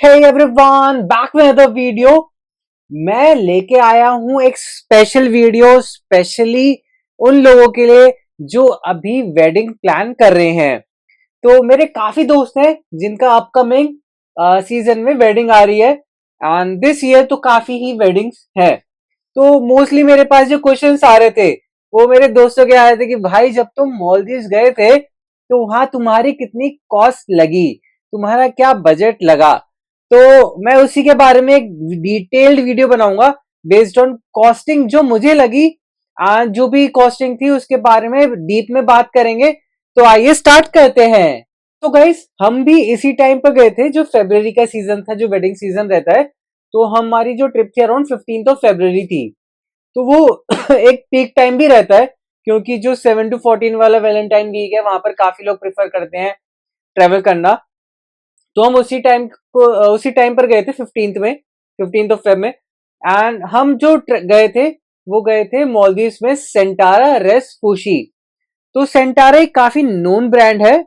Hey everyone, back with another video. मैं लेके आया हूं एक स्पेशल वीडियो स्पेशली उन लोगों के लिए जो अभी वेडिंग प्लान कर रहे हैं। तो मेरे काफी दोस्त हैं जिनका अपकमिंग सीजन में वेडिंग आ रही है एंड दिस ईयर तो काफी ही वेडिंग्स है। तो मोस्टली मेरे पास जो क्वेश्चंस आ रहे थे वो मेरे दोस्तों के आ रहे थे कि भाई जब तुम मालदीव्स गए थे तो वहां तुम्हारी कितनी कॉस्ट लगी, तुम्हारा क्या बजट लगा। तो मैं उसी के बारे में एक डिटेल्ड वीडियो बनाऊंगा बेस्ड ऑन कॉस्टिंग जो मुझे लगी। जो भी कॉस्टिंग थी उसके बारे में डीप में बात करेंगे। तो आइए स्टार्ट करते हैं। तो गाइस हम भी इसी टाइम पर गए थे जो फरवरी का सीजन था, जो वेडिंग सीजन रहता है। तो हमारी जो ट्रिप थी अराउंड 15 फरवरी थी। तो वो एक पीक टाइम भी रहता है क्योंकि जो 7 to 14 वाला वैलेंटाइन वीक है वहां पर काफी लोग प्रेफर करते हैं ट्रेवल करना। तो हम उसी टाइम पर गए थे 15 ऑफ फेब में। एंड हम जो गए थे वो गए थे मालदीव्स में सेंटारा रेस फूशी। तो सेंटारा एक काफी नोन ब्रांड है,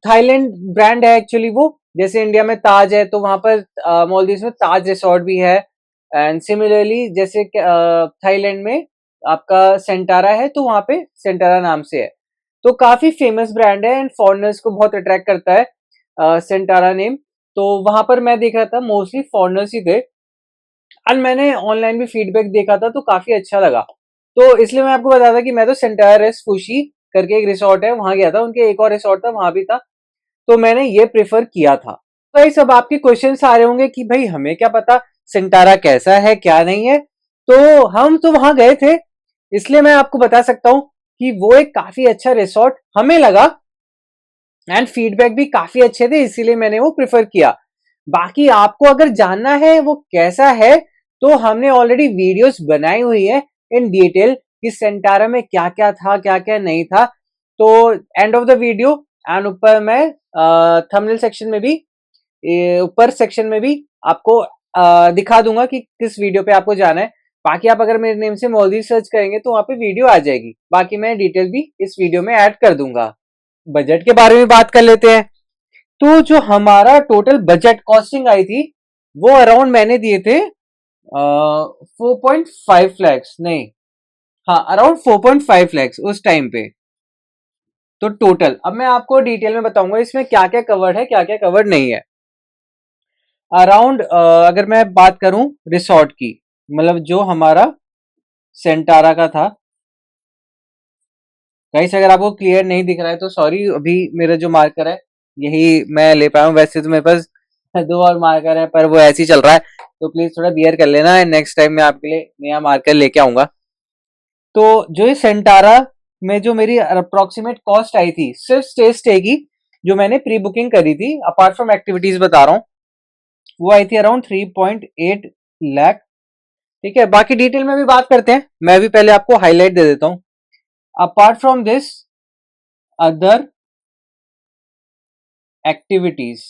थाईलैंड ब्रांड है एक्चुअली वो। जैसे इंडिया में ताज है तो वहां पर मालदीव्स में ताज रिसोर्ट भी है। एंड सिमिलरली जैसे थाईलैंड में आपका सेंटारा है तो वहां पे सेंटारा नाम से है। तो काफी फेमस ब्रांड है एंड फॉरेनर्स को बहुत अट्रैक्ट करता है सेंटारा नेम। तो वहां पर मैं देख रहा था मोस्टली फॉरेनर्स ही थे एंड मैंने ऑनलाइन भी फीडबैक देखा था तो काफी अच्छा लगा। तो इसलिए मैं आपको बता था कि मैं तो सेंटारा रेस फुशी करके एक रिसोर्ट है वहां गया था, उनके एक और रिसोर्ट था वहां भी था। तो मैंने ये प्रेफर किया था। तो ये सब आपके क्वेश्चंस आ रहे होंगे कि भाई हमें क्या पता सेंटारा कैसा है क्या नहीं है। तो हम तो वहां गए थे इसलिए मैं आपको बता सकता हूँ कि वो एक काफी अच्छा रिसोर्ट हमें लगा एंड फीडबैक भी काफी अच्छे थे इसीलिए मैंने वो प्रेफर किया। बाकी आपको अगर जानना है वो कैसा है तो हमने ऑलरेडी वीडियोस बनाई हुई है इन डिटेल कि सेंटारा में क्या क्या था क्या क्या नहीं था। तो end of the video and ऊपर मैं थंबनेल सेक्शन में भी, ऊपर सेक्शन में भी आपको दिखा दूंगा कि किस वीडियो पे आपको जाना है। बाकी आप अगर मेरे नेम से मॉलदीव सर्च करेंगे तो वहां पे वीडियो आ जाएगी, बाकी मैं डिटेल भी इस वीडियो में ऐड कर दूंगा। बजट के बारे में बात कर लेते हैं। तो जो हमारा टोटल बजट कॉस्टिंग आई थी वो अराउंड मैंने दिए थे 4.5 लैक्स, नहीं, हाँ अराउंड 4.5 लैक्स उस टाइम पे। तो टोटल अब मैं आपको डिटेल में बताऊंगा इसमें क्या क्या कवर्ड है क्या क्या कवर्ड नहीं है। अराउंड अगर मैं बात करूं रिसोर्ट की, मतलब जो हमारा सेंटारा का था। गाइस अगर आपको क्लियर नहीं दिख रहा है तो सॉरी, अभी मेरा जो मार्कर है यही मैं ले पाया हूँ। वैसे तो मेरे पास दो और मार्कर है पर वो ऐसे ही चल रहा है तो प्लीज थोड़ा बियर कर लेना, नेक्स्ट टाइम मैं आपके लिए नया मार्कर लेके आऊंगा। तो जो ये सेंटारा में जो मेरी अप्रोक्सीमेट कॉस्ट आई थी सिर्फ स्टे की, जो मैंने प्री बुकिंग करी थी अपार्ट फ्रॉम एक्टिविटीज बता रहा हूँ, वो आई थी अराउंड 3.8 लाख। ठीक है, बाकी डिटेल में भी बात करते हैं, मैं भी पहले आपको हाईलाइट दे देता हूँ। Apart from this other activities,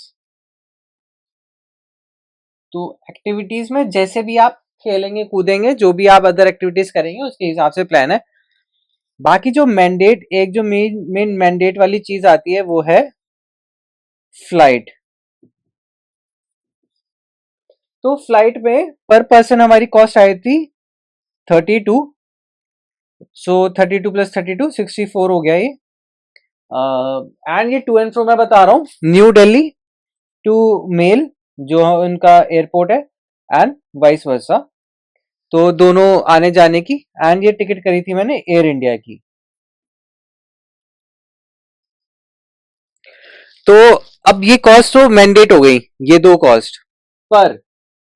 तो एक्टिविटीज में जैसे भी आप खेलेंगे कूदेंगे जो भी आप अदर एक्टिविटीज करेंगे उसके हिसाब से प्लान है। बाकी जो मैंडेट, एक जो मेन मैंडेट वाली चीज आती है वो है फ्लाइट। तो फ्लाइट में पर पर्सन हमारी कॉस्ट आई थी 32। सो 32 प्लस 32 64 हो गया ये। एंड ये टू एंड फ्रो मैं बता रहा हूँ न्यू दिल्ली टू मेल जो उनका एयरपोर्ट है एंड वाइस वर्सा। तो दोनों आने जाने की, एंड ये टिकट करी थी मैंने एयर इंडिया की। तो अब ये कॉस्ट तो मैंडेट हो गई, ये दो कॉस्ट। पर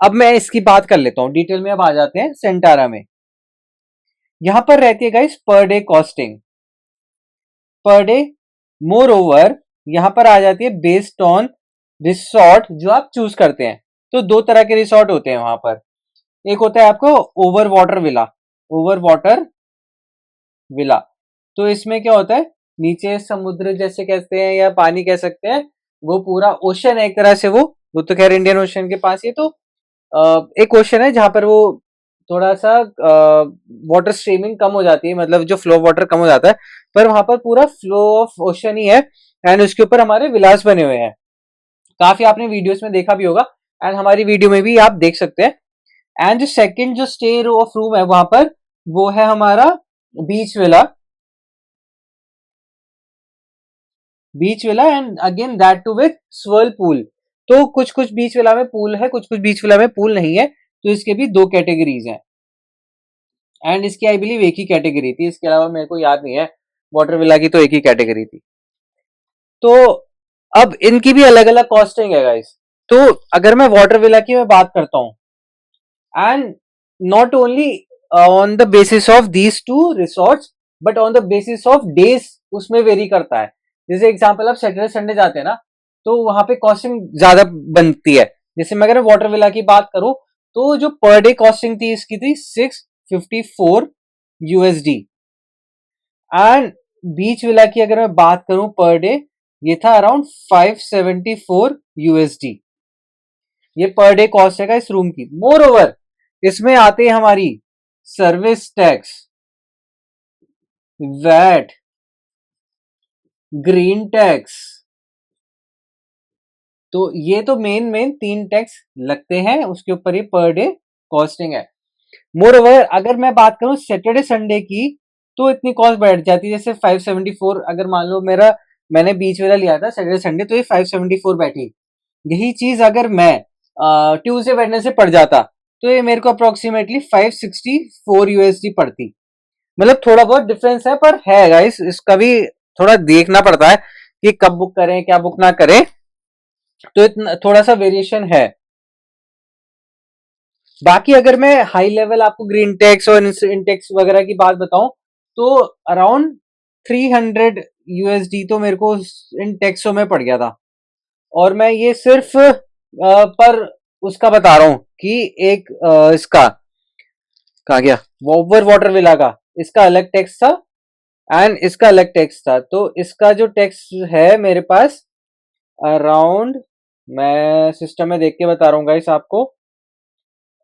अब मैं इसकी बात कर लेता हूं डिटेल में। अब आ जाते हैं सेंटारा में। यहां पर रहती है guys per day costing, per day. More over यहां पर आ जाती है बेस्ड ऑन रिसोर्ट जो आप चूज करते हैं। तो दो तरह के रिसोर्ट होते हैं वहां पर। एक होता है आपको over water villa, over water villa. तो इसमें क्या होता है, नीचे समुद्र जैसे कहते हैं या पानी कह सकते हैं, वो पूरा ओशन है एक तरह से। वो तो खैर इंडियन ओशन के पास ही। तो एक ओशन है जहां पर वो थोड़ा सा वाटर स्ट्रीमिंग कम हो जाती है, मतलब जो फ्लो वाटर कम हो जाता है, पर वहां पर पूरा फ्लो ऑफ ओशन ही है एंड उसके ऊपर हमारे विलास बने हुए हैं। काफी आपने वीडियोस में देखा भी होगा एंड हमारी वीडियो में भी आप देख सकते हैं। एंड जो सेकंड जो स्टे ऑफ रूम है वहां पर, वो है हमारा beach villa. Beach villa and again that too with swirl pool. तो कुछ कुछ बीच विला में पूल है, कुछ कुछ बीच विला में पूल नहीं है, तो इसके भी दो कैटेगरीज हैं। एंड इसकी आई बिलीव एक ही कैटेगरी थी, इसके अलावा मेरे को याद नहीं है। वाटर विला की तो एक ही कैटेगरी थी। तो अब इनकी भी अलग अलग कॉस्टिंग है गाइस। तो अगर मैं वाटर विला की मैं बात करता हूं, and not only on the basis of these two resorts but on the basis of days उसमें वेरी करता है। जैसे एग्जांपल आप सैटरडे संडे जाते हैं ना, तो वहां पे कॉस्टिंग ज्यादा बनती है। जैसे मैं अगर वाटर विला की बात करूं, तो जो पर डे कॉस्टिंग थी इसकी थी 654 यूएसडी। एंड बीच विला की अगर मैं बात करूं पर डे, ये था अराउंड 574 यूएसडी। ये पर डे कॉस्ट है इस रूम की। मोर ओवर इसमें आते हैं हमारी service tax, VAT, green tax. तो ये तो मेन मेन तीन टैक्स लगते हैं, उसके ऊपर ये पर डे कॉस्टिंग है। मोर ओवर अगर मैं बात करूं सैटरडे संडे की, तो इतनी कॉस्ट बैठ जाती है। जैसे 574, अगर मान लो मैंने बीच वाला लिया था सैटरडे संडे, तो ये 574 बैठी। यही चीज अगर मैं ट्यूसडे वेडनेसडे पड़ जाता, तो ये मेरे को अप्रोक्सीमेटली 564 यूएसडी पड़ती। मतलब थोड़ा बहुत डिफरेंस है, पर है गाइस, इसका भी थोड़ा देखना पड़ता है कि कब बुक करें क्या बुक ना करें। तो इतना थोड़ा सा वेरिएशन है। बाकी अगर मैं हाई लेवल आपको ग्रीन टैक्स और इनटेक्स वगैरह की बात बताऊं, तो अराउंड 300 यूएसडी तो मेरे को इन टैक्सों में पड़ गया था। और मैं ये सिर्फ पर उसका बता रहा हूं कि एक इसका कहा गया ओवर वाटर विला का, इसका अलग टैक्स था एंड इसका अलग टैक्स था। तो इसका जो टैक्स है मेरे पास अराउंड, मैं सिस्टम में देख के बता रहा हूँ गाइस आपको,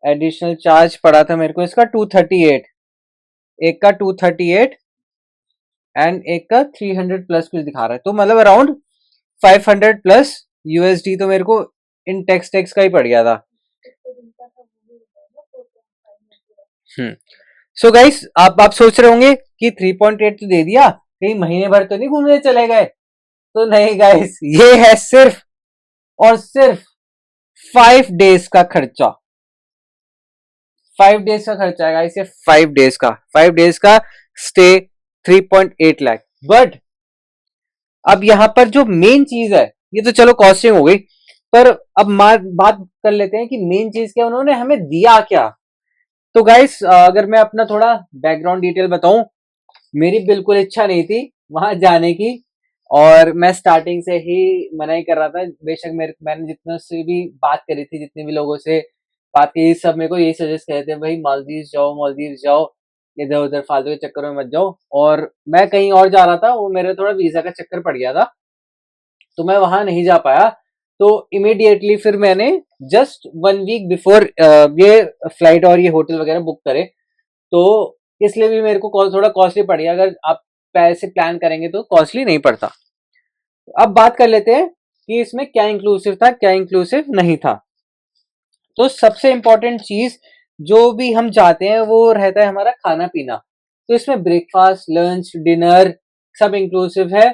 एडिशनल चार्ज पड़ा था मेरे को इसका 238। एक का 238 एंड एक का 300 प्लस कुछ दिखा रहा है, तो मतलब अराउंड 500 प्लस यूएसडी तो मेरे को इन टैक्स का ही पड़ गया था। सो गाइस आप सोच रहे होंगे कि 3.8 तो दे दिया, कहीं महीने भर तो नहीं घूमने चले गए। तो नहीं गाइस, ये है सिर्फ और सिर्फ 5 डेज का खर्चा। 5 डेज का खर्चा है गाइस, ये 5 डेज का स्टे 3.8 लाख। बट अब यहां पर जो मेन चीज है, ये तो चलो कॉस्टिंग हो गई, पर अब बात कर लेते हैं कि मेन चीज क्या उन्होंने हमें दिया क्या। तो गाइस अगर मैं अपना थोड़ा बैकग्राउंड डिटेल बताऊं, मेरी बिल्कुल इच्छा नहीं थी वहां जाने की, और मैं स्टार्टिंग से ही मना ही कर रहा था। बेशक मैंने जितना से भी बात करी थी, जितने भी लोगों से बात की, सब मेरे को यही सजेस्ट करते थे भाई मालदीव जाओ, इधर उधर फालतू के चक्कर में मत जाओ। और मैं कहीं और जा रहा था, वो मेरे थोड़ा वीजा का चक्कर पड़ गया था, तो मैं वहां नहीं जा पाया। तो इमीडिएटली फिर मैंने जस्ट 1 वीक बिफोर ये फ्लाइट और ये होटल वगैरह बुक करे। तो इसलिए भी मेरे को थोड़ा कॉस्टली पड़ गया। अगर आप पैसे प्लान करेंगे तो कॉस्टली नहीं पड़ता। अब बात कर लेते हैं कि इसमें क्या इंक्लूसिव था क्या इंक्लूसिव नहीं था। तो सबसे इंपॉर्टेंट चीज जो भी हम चाहते हैं वो रहता है हमारा खाना पीना। तो इसमें ब्रेकफास्ट लंच डिनर सब इंक्लूसिव है।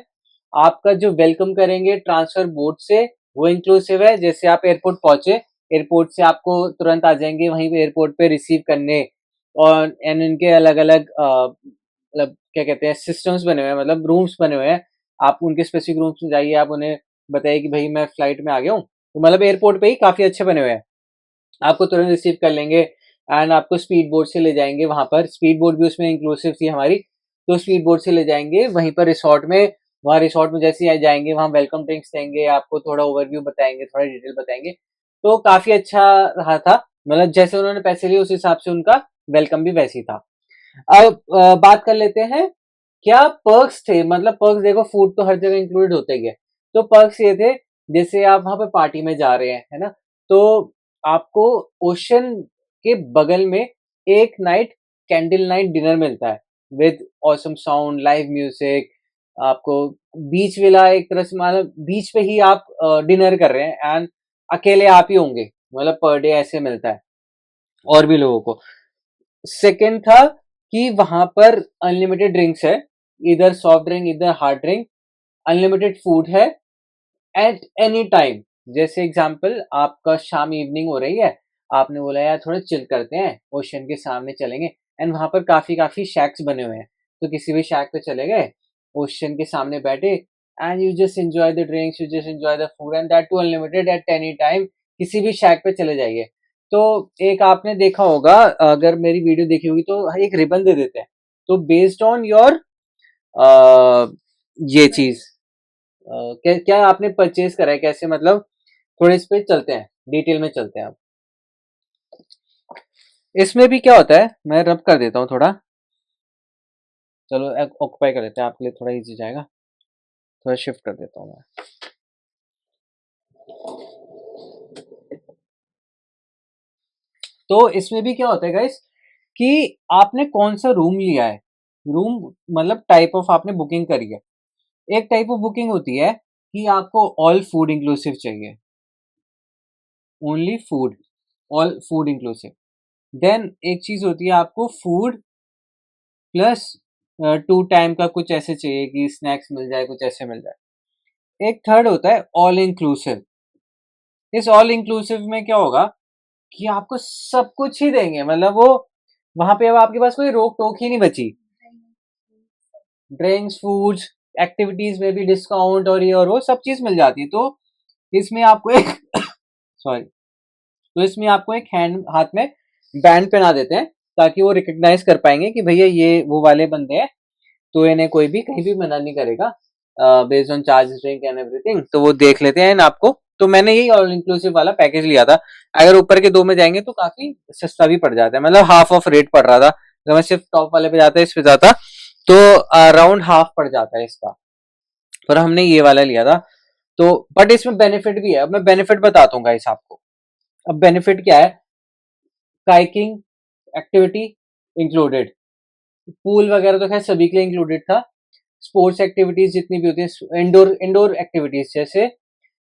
आपका जो वेलकम करेंगे ट्रांसफर बोट से, वो इंक्लूसिव है। जैसे आप एयरपोर्ट पहुंचे, एयरपोर्ट से आपको तुरंत आ जाएंगे वहीं पे एयरपोर्ट पे रिसीव करने। और एंड इनके अलग अलग मतलब क्या कहते हैं सिस्टम्स बने हुए हैं, मतलब रूम्स बने हुए हैं। आप उनके स्पेसिफिक रूम्स में जाइए, आप उन्हें बताइए कि भाई मैं फ्लाइट में आ गया हूँ, तो मतलब एयरपोर्ट पे ही काफी अच्छे बने हुए हैं, आपको तुरंत रिसीव कर लेंगे। एंड आपको स्पीड बोट से ले जाएंगे वहां पर, स्पीड बोट भी उसमें इंक्लूसिव थी हमारी। तो स्पीड बोट से ले जाएंगे वहीं पर रिसोर्ट में। वहां रिसोर्ट में जैसे ही जाएंगे वहां वेलकम ड्रिंक्स देंगे, आपको थोड़ा ओवरव्यू बताएंगे, थोड़ा डिटेल बताएंगे। तो काफी अच्छा रहा था, मतलब जैसे उन्होंने पैसे लिए उस हिसाब से उनका वेलकम भी वैसी था। अब बात कर लेते हैं क्या पर्क्स थे। मतलब पर्क्स देखो, फूड तो हर जगह इंक्लूडेड होते ही है। तो पर्क्स ये थे, जैसे आप वहां पे पार्टी में जा रहे हैं, है ना, तो आपको ओशन के बगल में एक नाइट कैंडल नाइट डिनर मिलता है with awesome sound live music. आपको बीच विला एक तरह से मतलब बीच पे ही आप डिनर कर रहे हैं एंड अकेले आप ही होंगे, मतलब पर डे ऐसे मिलता है और भी लोगों को। सेकंड था कि वहां पर अनलिमिटेड ड्रिंक्स है, इधर सॉफ्ट ड्रिंक इधर हार्ड ड्रिंक, अनलिमिटेड फूड है एट एनी टाइम। जैसे एग्जांपल आपका शाम इवनिंग हो रही है, आपने बोला यार थोड़ा चिल करते हैं, ओशन के सामने चलेंगे, एंड वहां पर काफी काफी शैक्स बने हुए हैं, तो किसी भी शैक पे चले गए, ओशन के सामने बैठे and you just enjoy the drinks, you just enjoy the food and that too unlimited at any time, किसी भी शैक पे चले जाइए। तो एक आपने देखा होगा, अगर मेरी वीडियो देखी होगी तो एक रिबन दे देते हैं, तो बेस्ड ऑन योर ये चीज क्या क्या आपने परचेज करा है, कैसे मतलब थोड़े इस पे चलते हैं, डिटेल में चलते हैं। अब इसमें भी क्या होता है, मैं रब कर देता हूँ थोड़ा, चलो ऑक्यूपाई कर देते हैं आपके लिए, थोड़ा इजी जाएगा, थोड़ा शिफ्ट कर देता हूँ मैं। तो इसमें भी क्या होता है गाइस कि आपने कौन सा रूम लिया है, रूम मतलब टाइप ऑफ आपने बुकिंग करी है। एक टाइप ऑफ बुकिंग होती है कि आपको ऑल फूड इंक्लूसिव चाहिए, only food, all food inclusive. Then एक चीज होती है आपको फूड प्लस टू टाइम का कुछ ऐसे चाहिए कि स्नैक्स मिल जाए, कुछ ऐसे मिल जाए। एक थर्ड होता है ऑल इंक्लूसिव। इस ऑल इंक्लूसिव में क्या होगा कि आपको सब कुछ ही देंगे, मतलब वो वहां पे अब आपके पास कोई रोक टोक ही नहीं बची। ड्रिंक्स फूड्स एक्टिविटीज में भी डिस्काउंट और ये और वो सब चीज मिल जाती है। तो इसमें आपको एक सॉरी, तो इसमें आपको एक हैंड हाथ में बैंड पहना देते हैं ताकि वो रिकग्नाइज कर पाएंगे कि भैया ये वो वाले बंदे हैं, तो इन्हें कोई भी कहीं भी मना नहीं करेगा based on charge drink and everything. तो वो देख लेते हैं आपको। तो मैंने यही ऑल इंक्लूसिव वाला पैकेज लिया था। अगर ऊपर के दो में जाएंगे तो काफी सस्ता भी पड़ जाता है, मतलब हाफ ऑफ रेट पड़ रहा था। अगर मैं सिर्फ टॉप वाले पे जाता इस पे जाता तो अराउंड हाफ पड़ जाता है इसका, पर हमने ये वाला लिया था। तो बट इसमें बेनिफिट भी है, अब मैं बेनिफिट बताता हूँ गाइस आपको। अब बेनिफिट क्या है, काइकिंग एक्टिविटी इंक्लूडेड, पूल वगैरह तो खैर सभी के लिए इंक्लूडेड था। स्पोर्ट्स एक्टिविटीज जितनी भी होती है, इंडोर इंडोर एक्टिविटीज जैसे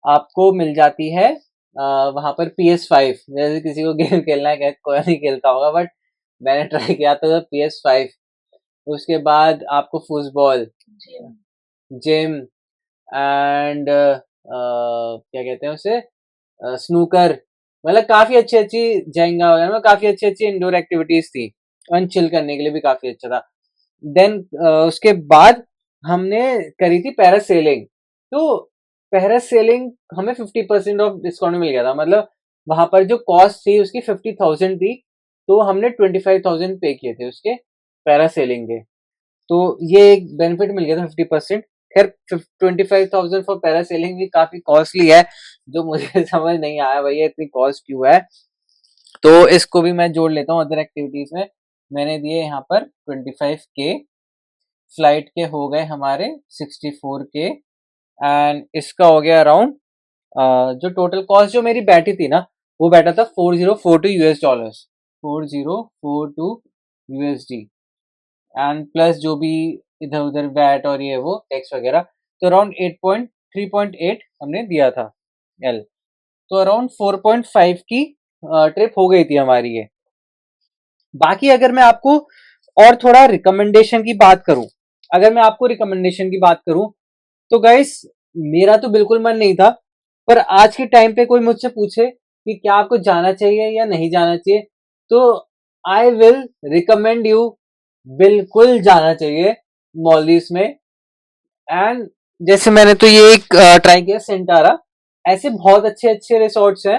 आपको मिल जाती है वहां पर PS5। जैसे किसी को गेम खेलना है, कोई नहीं खेलता होगा, बट मैंने ट्राई किया था PS5। उसके बाद आपको फुटबॉल, जिम एंड क्या कहते हैं उसे, स्नूकर, मतलब काफी अच्छी अच्छी जेंगा वगैरह में काफी अच्छी अच्छी इंडोर एक्टिविटीज थी, चिल करने के लिए भी काफी अच्छा था। देन उसके बाद हमने करी थी पैरासेलिंग। तो पैरासेलिंग हमें 50% ऑफ डिस्काउंट मिल गया था, मतलब वहां पर जो कॉस्ट थी उसकी 50,000 थी, तो हमने 25,000 पे किए थे उसके पैरासेलिंग के। तो ये एक बेनिफिट मिल गया था 50%। खैर 25,000 फॉर पैरासेलिंग भी काफी कॉस्टली है, जो मुझे समझ नहीं आया भैया इतनी कॉस्ट क्यों है। तो इसको भी मैं जोड़ लेता हूँ अदर एक्टिविटीज में। मैंने दिए यहाँ पर 25K, फ्लाइट के हो गए हमारे 64K, एंड इसका हो गया अराउंड जो टोटल कॉस्ट जो मेरी बैठी थी ना, वो बैठा था 4042 US dollars, 4042 USD, and plus जो भी इधर उधर वैट और ये वो टैक्स वगैरह, तो अराउंड 3.8 हमने दिया था एल। तो अराउंड 4.5 की ट्रिप हो गई थी हमारी ये। बाकी अगर मैं आपको और थोड़ा रिकमेंडेशन की बात करूं, अगर मैं आपको रिकमेंडेशन की बात करूं, तो गाइस मेरा तो बिल्कुल मन नहीं था, पर आज के टाइम पे कोई मुझसे पूछे कि क्या आपको जाना चाहिए या नहीं जाना चाहिए, तो आई विल रिकमेंड यू, बिल्कुल जाना चाहिए मॉलदीव्स में। एंड जैसे मैंने तो ये एक ट्राई किया सेंटारा, ऐसे बहुत अच्छे अच्छे रिसोर्ट्स हैं,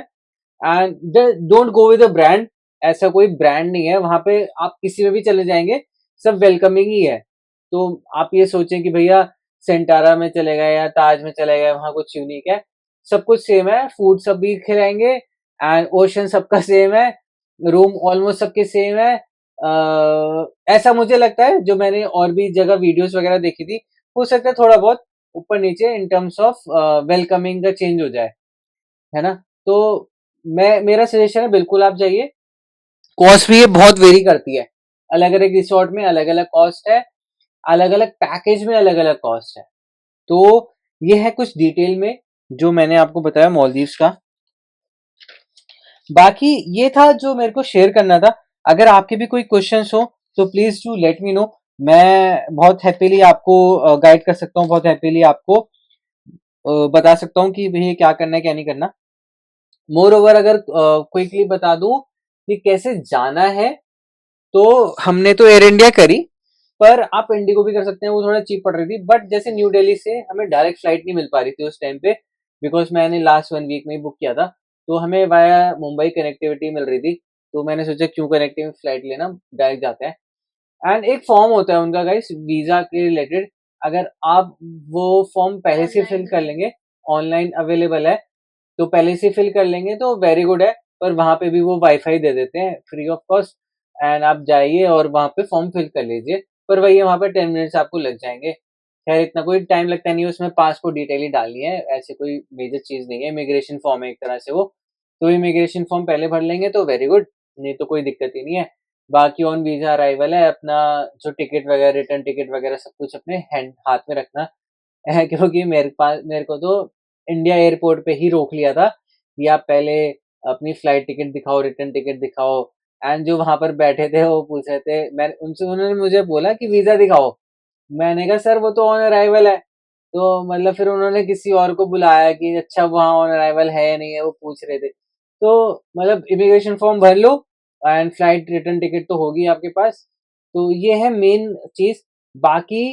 and don't go with a brand, ऐसा कोई ब्रांड नहीं है वहां पे, आप किसी में भी चले जाएंगे सब वेलकमिंग ही है। तो आप ये सोचें कि भैया सेंटारा में चले गए या ताज में चले गए वहां कुछ यूनिक है, सब कुछ सेम है, फूड सब भी खिलाएंगे एंड ओशन सबका सेम है, रूम ऑलमोस्ट सबके सेम है। ऐसा मुझे लगता है, जो मैंने और भी जगह वीडियोस वगैरह देखी थी, हो सकता है थोड़ा बहुत ऊपर नीचे इन टर्म्स ऑफ वेलकमिंग का चेंज हो जाए, है ना। तो मैं मेरा सजेशन है बिल्कुल आप जाइए। कॉस्ट भी ये बहुत वेरी करती है, अलग अलग रिसोर्ट में अलग अलग कॉस्ट है, अलग अलग पैकेज में अलग अलग कॉस्ट है। तो ये है कुछ डिटेल में जो मैंने आपको बताया मालदीव्स का। बाकी ये था जो मेरे को शेयर करना था। अगर आपके भी कोई क्वेश्चंस हो तो please do let me no. मैं बहुत हैप्पीली आपको गाइड कर सकता हूँ, बहुत हैप्पीली आपको बता सकता हूँ कि भैया क्या करना है क्या नहीं करना। मोर ओवर अगर क्विकली बता दूं कि कैसे जाना है, तो हमने तो एयर इंडिया करी, पर आप इंडिगो भी कर सकते हैं, वो थोड़ा चीप पड़ रही थी। बट जैसे न्यू दिल्ली से हमें डायरेक्ट फ्लाइट नहीं मिल पा रही थी उस टाइम पे, बिकॉज मैंने लास्ट 1 वीक में ही बुक किया था, तो हमें वाया मुंबई कनेक्टिविटी मिल रही थी। तो मैंने सोचा क्यों कनेक्टिव फ्लाइट लेना, डायरेक्ट जाते हैं। एंड एक फॉर्म होता है उनका गाइस वीजा के रिलेटेड, अगर आप वो फॉर्म पहले से फिल कर लेंगे, ऑनलाइन अवेलेबल है, तो पहले से फिल कर लेंगे तो वेरी गुड है। पर वहां पे भी वो वाईफाई दे देते हैं फ्री ऑफ कॉस्ट, एंड आप जाइए और वहां पे फॉर्म फिल कर लीजिए। पर वही वहां पे 10 मिनट्स आपको लग जाएंगे। खैर इतना कोई टाइम लगता नहीं है, उसमें पासपोर्ट डिटेल ही डालनी है, ऐसे कोई मेजर चीज नहीं है। इमिग्रेशन फॉर्म है एक तरह से वो, तो इमिग्रेशन फॉर्म पहले भर लेंगे तो वेरी गुड, नहीं तो कोई दिक्कत ही नहीं है। बाकी ऑन वीजा अराइवल है, अपना जो टिकट वगैरह, रिटर्न टिकट वगैरह सब कुछ अपने हैंड हाथ में रखना है। क्योंकि मेरे को तो इंडिया एयरपोर्ट पे ही रोक लिया था कि आप पहले अपनी फ्लाइट टिकट दिखाओ, रिटर्न टिकट दिखाओ। एंड जो वहां पर बैठे थे वो पूछ रहे थे, मैं उनसे, उन्होंने मुझे बोला कि वीजा दिखाओ। मैंने कहा सर वो तो ऑन अराइवल है। तो मतलब फिर उन्होंने किसी और को बुलाया कि अच्छा वहाँ ऑन अराइवल है या नहीं है, वो पूछ रहे थे। तो मतलब इमिग्रेशन फॉर्म भर लो एंड फ्लाइट रिटर्न टिकट तो होगी आपके पास। तो ये है मेन चीज। बाकी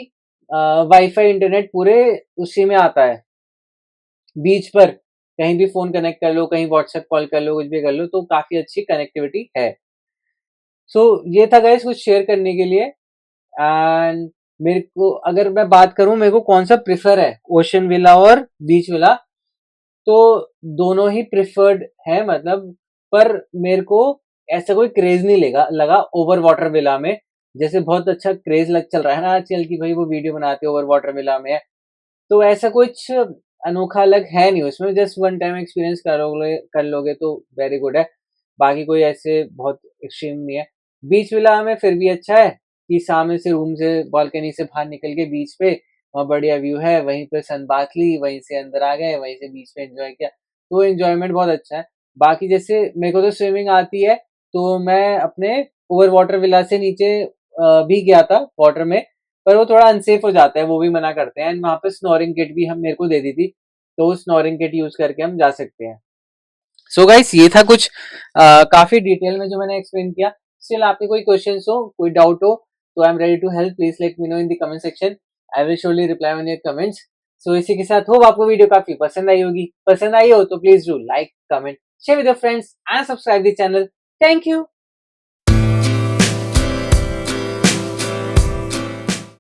वाईफाई इंटरनेट पूरे उसी में आता है, बीच पर कहीं भी फोन कनेक्ट कर लो, कहीं व्हाट्सएप कॉल कर लो, कुछ भी कर लो, तो काफी अच्छी कनेक्टिविटी है। सो ये था गाइस कुछ शेयर करने के लिए। एंड मेरे को अगर मैं बात करूं मेरे को कौन सा प्रिफर है, ओशन विला और बीच विला, तो दोनों ही प्रिफर्ड है मतलब। पर मेरे को ऐसा कोई क्रेज नहीं लगा ओवर वाटर विला में। जैसे बहुत अच्छा क्रेज लग चल रहा है ना आजकल की, भाई वो वीडियो बनाते ओवर वाटर विला में है, तो ऐसा कुछ अनोखा अलग है नहीं उसमें। जस्ट वन टाइम एक्सपीरियंस कर लोगे तो वेरी गुड है। बाकी कोई ऐसे बहुत एक्सट्रीम नहीं है। बीच विला में फिर भी अच्छा है कि सामने से रूम से बालकनी से बाहर निकल के बीच पे वहाँ बढ़िया व्यू है, वहीं पे सन बात ली, वहीं से अंदर आ गए, वहीं से बीच पे एंजॉय किया, तो एंजॉयमेंट बहुत अच्छा है। बाकी जैसे मेरे को तो स्विमिंग आती है, तो मैं अपने ओवर वाटर विला से नीचे भी गया था वाटर में, पर वो थोड़ा अनसेफ हो जाता है, वो भी मना करते हैं। एंड वहां पे स्नोरिंग किट भी हम मेरे को दे दी थी, तो वो स्नोरिंग किट यूज करके हम जा सकते हैं। सो गाइस ये था कुछ काफी डिटेल में जो मैंने एक्सप्लेन किया। स्टिल आपके कोई क्वेश्चंस हो, कोई डाउट हो, तो I am ready to help. Please let me know in the comment section, I will surely reply on your comments. So इसी के साथ होप आपको वीडियो काफी पसंद आई होगी। पसंद आई हो तो please do like, comment, share with your friends and subscribe the channel. Thank you.